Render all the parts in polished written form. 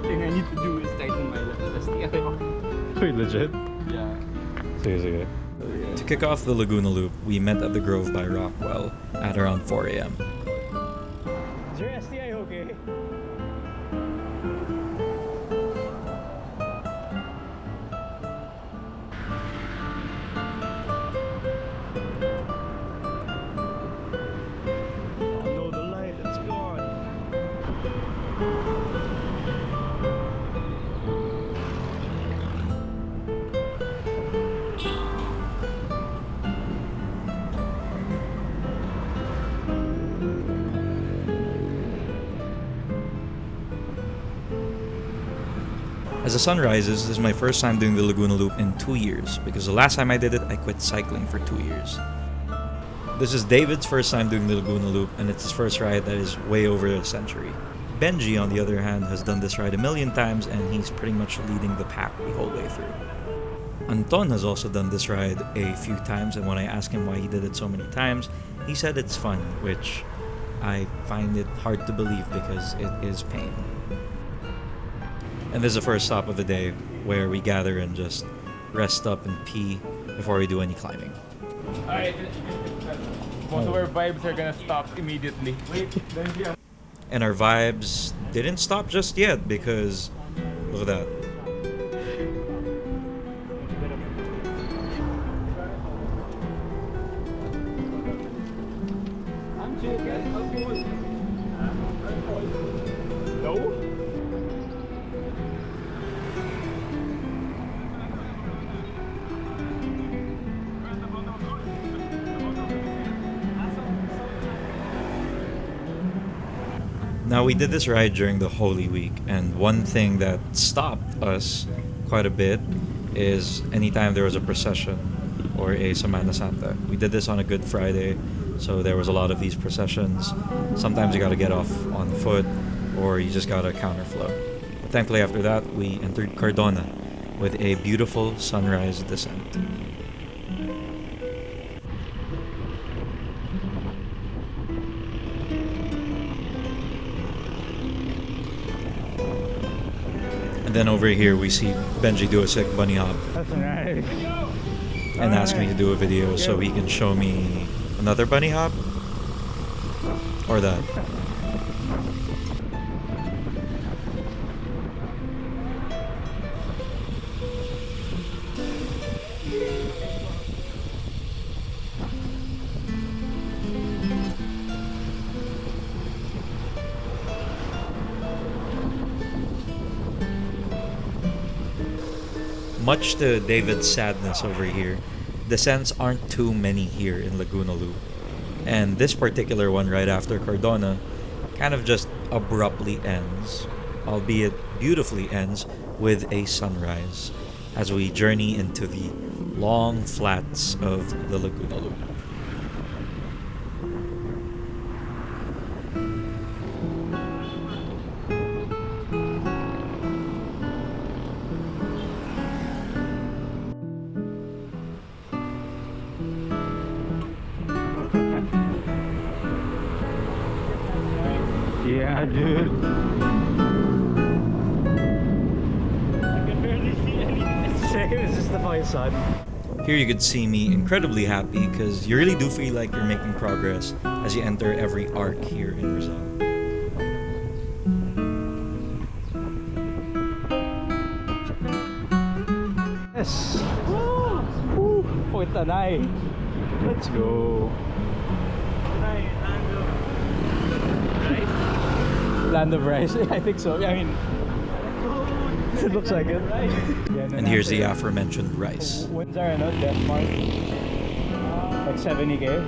one thing I need to do is tighten my left wrist. Wait, legit? Yeah. Sige. To kick off the Laguna Loop, we met at the Grove by Rockwell at around 4 a.m. Is your STI okay? Oh no, the light, it's gone. As the sun rises, this is my first time doing the Laguna Loop in 2 years, because the last time I did it, I quit cycling for 2 years. This is David's first time doing the Laguna Loop, and it's his first ride that is way over a century. Benjie, on the other hand, has done this ride a million times, and he's pretty much leading the pack the whole way through. Anton has also done this ride a few times, and when I asked him why he did it so many times, he said it's fun, which I find it hard to believe because it is pain. And this is the first stop of the day where we gather and just rest up and pee before we do any climbing. Alright, most of our vibes are gonna stop immediately. Wait, Benjie. And our vibes didn't stop just yet because look at that. I'm chill, guys. No? Now, we did this ride during the Holy Week, and one thing that stopped us quite a bit is anytime there was a procession or a Semana Santa. We did this on a Good Friday, so there was a lot of these processions. Sometimes you gotta get off on foot, or you just gotta counterflow. But thankfully, after that, we entered Cardona with a beautiful sunrise descent. And then over here we see Benjie do a sick bunny hop That's nice. and ask me to do a video so he can show me another bunny hop or that. Much to David's sadness over here, descents aren't too many here in Laguna Loop. And this particular one right after Cardona kind of just abruptly ends, albeit beautifully ends, with a sunrise as we journey into the long flats of the Laguna Loop. Yeah, dude. I can barely see anything. It's the same, it's just the fucking sun. Here you could see me incredibly happy because you really do feel like you're making progress as you enter every arc here in Rizal. Yes. Woo! Woo! Tanay. Let's go. Land of Rice? I think so. I mean, it looks like it. And here's the aforementioned rice. When's our death mark? Like 70K?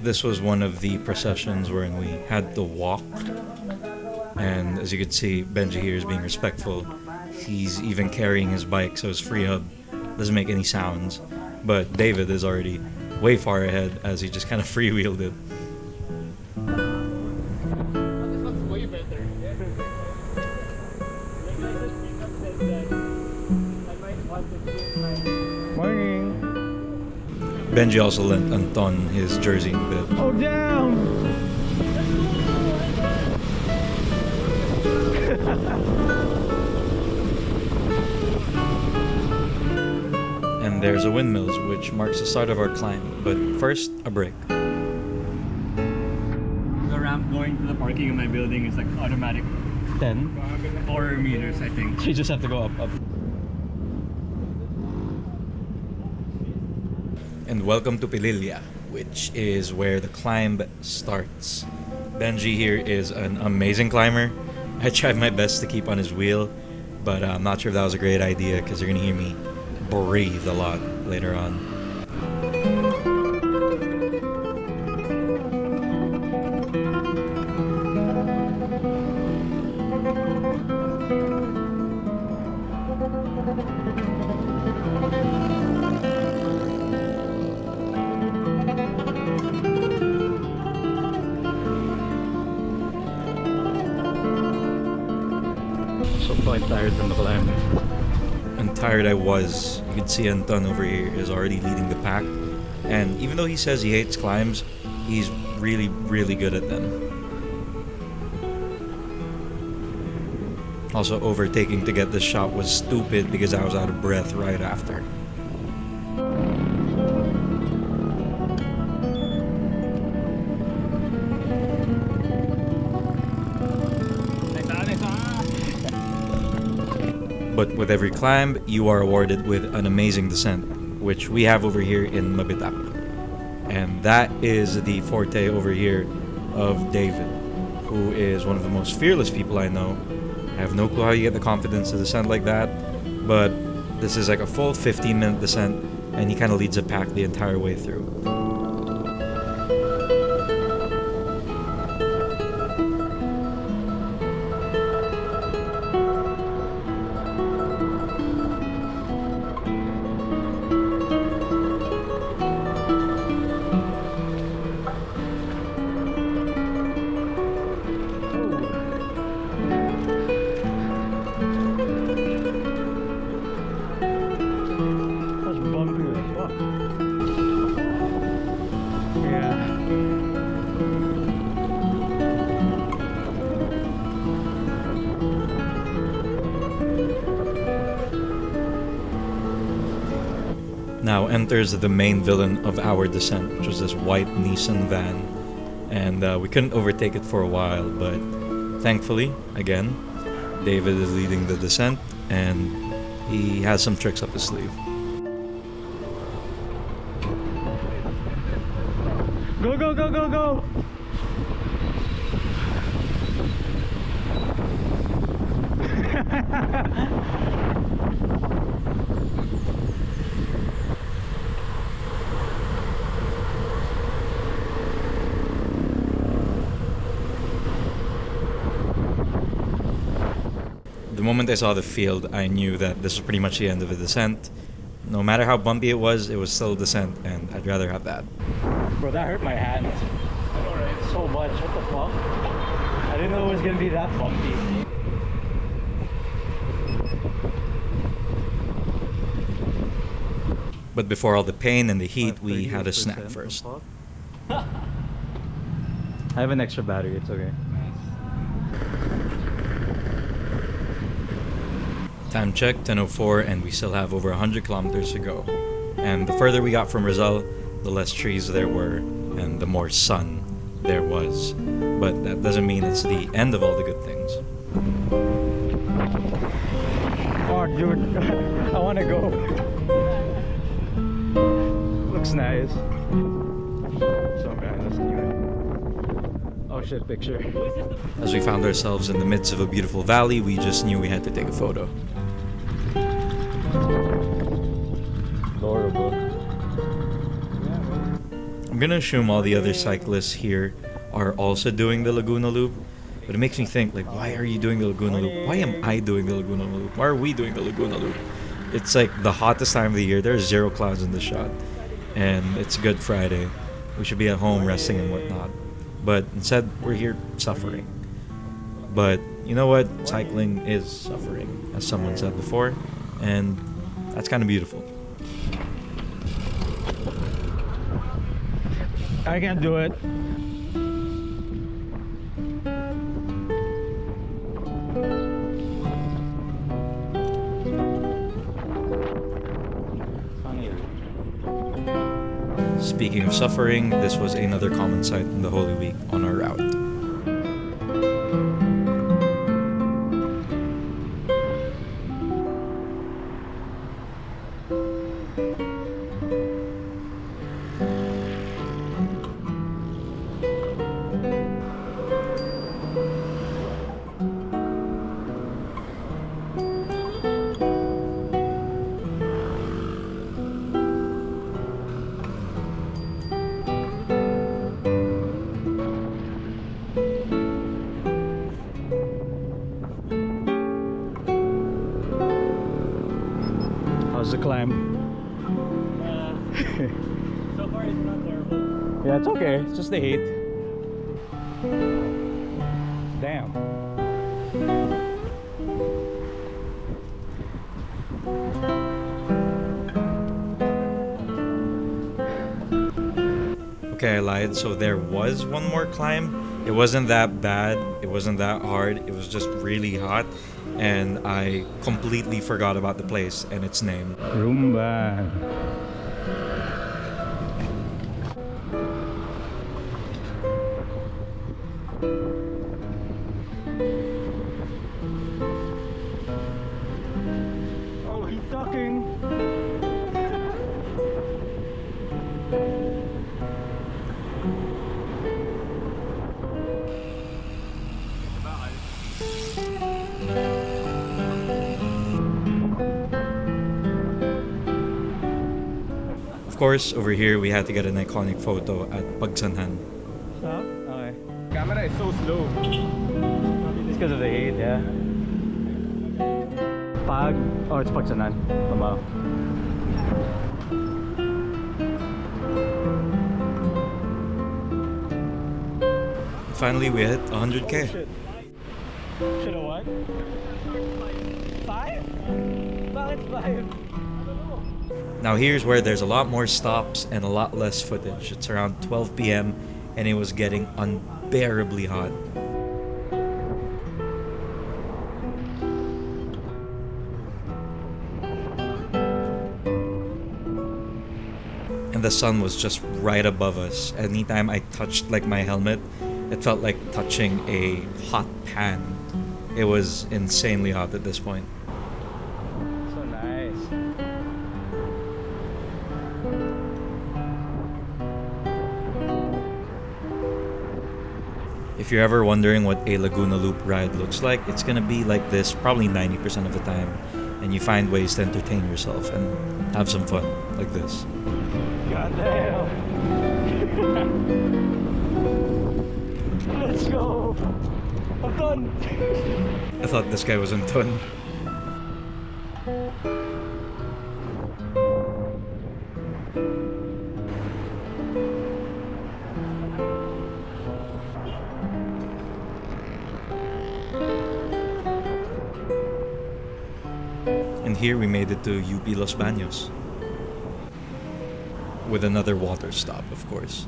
This was one of the processions wherein we had to walk. And as you can see, Benjie here is being respectful. He's even carrying his bike, so his free hub doesn't make any sounds. But David is already way far ahead as he just kind of freewheeled it. This looks way better. Morning! Benjie also lent Anton his jersey in bed. Oh damn! And there's a windmills, which marks the start of our climb. But first, a break. The ramp going to the parking in my building is like automatic 10, 4 meters, I think. You just have to go up. And welcome to Pilia, which is where the climb starts. Benjie here is an amazing climber. I tried my best to keep on his wheel, but I'm not sure if that was a great idea because you're gonna hear me breathe a lot later on. So quite tired from the climb. And tired I was. You can see Anton over here is already leading the pack. And even though he says he hates climbs, he's really, really good at them. Also, overtaking to get this shot was stupid because I was out of breath right after. But with every climb, you are awarded with an amazing descent, which we have over here in Mabitak. And that is the forte over here of David, who is one of the most fearless people I know. I have no clue how you get the confidence to descend like that, but this is like a full 15-minute descent, and he kind of leads the pack the entire way through. That's bumpy as fuck. Yeah. Now enters the main villain of our descent, which was this white Nissan van. And we couldn't overtake it for a while, but thankfully, again, David is leading the descent, and he has some tricks up his sleeve. Go, go, go, go, go! The moment I saw the field, I knew that this was pretty much the end of the descent. No matter how bumpy it was still a descent, and I'd rather have that. Bro, that hurt my hands. Alright, so much. What the fuck? I didn't know it was gonna be that bumpy. But before all the pain and the heat, we had a snack first. I have an extra battery, it's okay. Time check, 10:04, and we still have over 100 kilometers to go. And the further we got from Rizal, the less trees there were, and the more sun there was. But that doesn't mean it's the end of all the good things. Oh, dude, I wanna go. Looks nice. So bad, let's do it. Oh shit, picture. As we found ourselves in the midst of a beautiful valley, we just knew we had to take a photo. Adorable. I'm gonna assume all the other cyclists here are also doing the Laguna Loop, but it makes me think, like, why are you doing the Laguna Loop? Why am I doing the Laguna Loop? Why are we doing the Laguna Loop? It's like the hottest time of the year. There's 0 clouds in the shot, and it's Good Friday. We should be at home resting and whatnot, but instead we're here suffering. But you know what? Cycling is suffering, as someone said before, and that's kind of beautiful. I can't do it. Speaking of suffering, this was another common sight in the Holy Week on our route. How's the climb? So far it's not terrible. Yeah, it's okay. It's just the heat. Damn. Okay, I lied. So there was one more climb. It wasn't that bad. It wasn't that hard. It was just really hot. And I completely forgot about the place and its name. Rumba. Oh, he's talking. Of course, over here we had to get an iconic photo at Pagsanhan. Stop? Okay. Camera is so slow. It's because of the heat, yeah. Pag? Oh, it's Pagsanan. Tama. Finally, we hit 100k. Shit. Should have what? 5? Bakit 5? Now here's where there's a lot more stops and a lot less footage. It's around 12 p.m. and it was getting unbearably hot. And the sun was just right above us. Anytime I touched like my helmet, it felt like touching a hot pan. It was insanely hot at this point. So nice. If you're ever wondering what a Laguna Loop ride looks like, it's gonna be like this probably 90% of the time. And you find ways to entertain yourself and have some fun like this. Goddamn. Let's go. I'm done. I thought this guy was Anton. And here we made it to UP Los Baños. With another water stop, of course.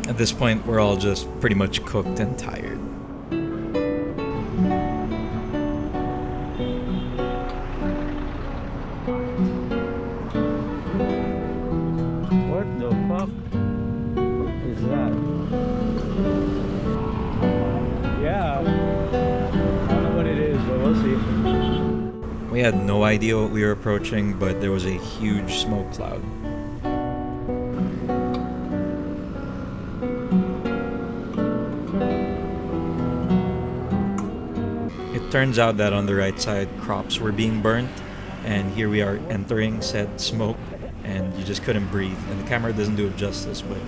At this point, we're all just pretty much cooked and tired. What the fuck is that? Yeah. I don't know what it is, but we'll see. We had no idea what we were approaching, but there was a huge smoke cloud. It turns out that on the right side, crops were being burnt, and here we are entering said smoke, and you just couldn't breathe. And the camera doesn't do it justice, but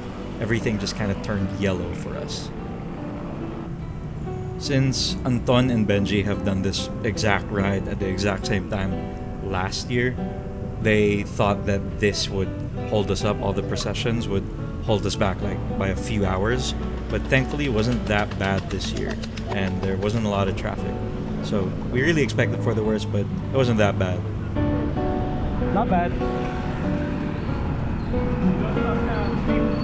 everything just kind of turned yellow for us. Since Anton and Benjie have done this exact ride at the exact same time last year, they thought that this would hold us up, all the processions would hold us back like by a few hours, but thankfully it wasn't that bad this year, and there wasn't a lot of traffic. So we really expected for the worst, but it wasn't that bad. Not bad.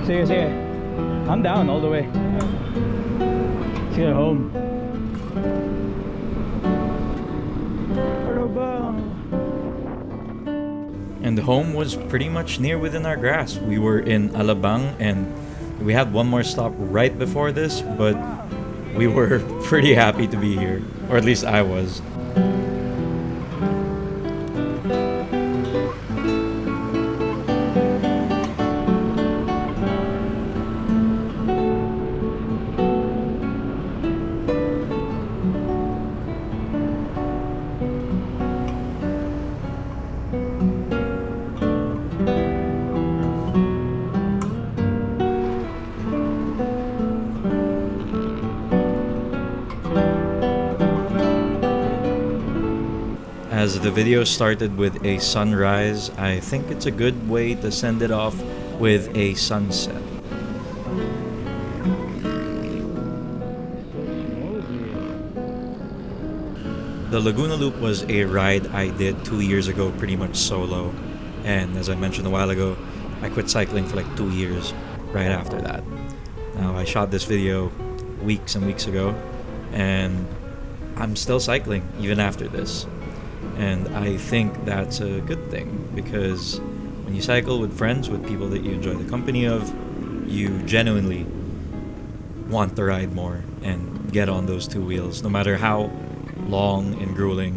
Sige. I'm down all the way. Let's get home. And home was pretty much near within our grasp. We were in Alabang, and we had one more stop right before this, but we were pretty happy to be here, or at least I was. As the video started with a sunrise, I think it's a good way to send it off with a sunset. The Laguna Loop was a ride I did 2 years ago pretty much solo, and as I mentioned a while ago, I quit cycling for like 2 years right after that. Now I shot this video weeks and weeks ago, and I'm still cycling even after this. And I think that's a good thing, because when you cycle with friends, with people that you enjoy the company of, you genuinely want to ride more and get on those two wheels. No matter how long and grueling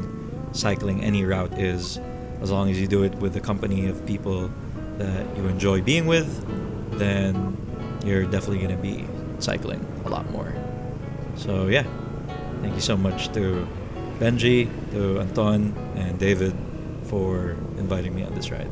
cycling any route is, as long as you do it with the company of people that you enjoy being with, then you're definitely going to be cycling a lot more. So yeah, thank you so much to Benjie, to Anton, and David for inviting me on this ride.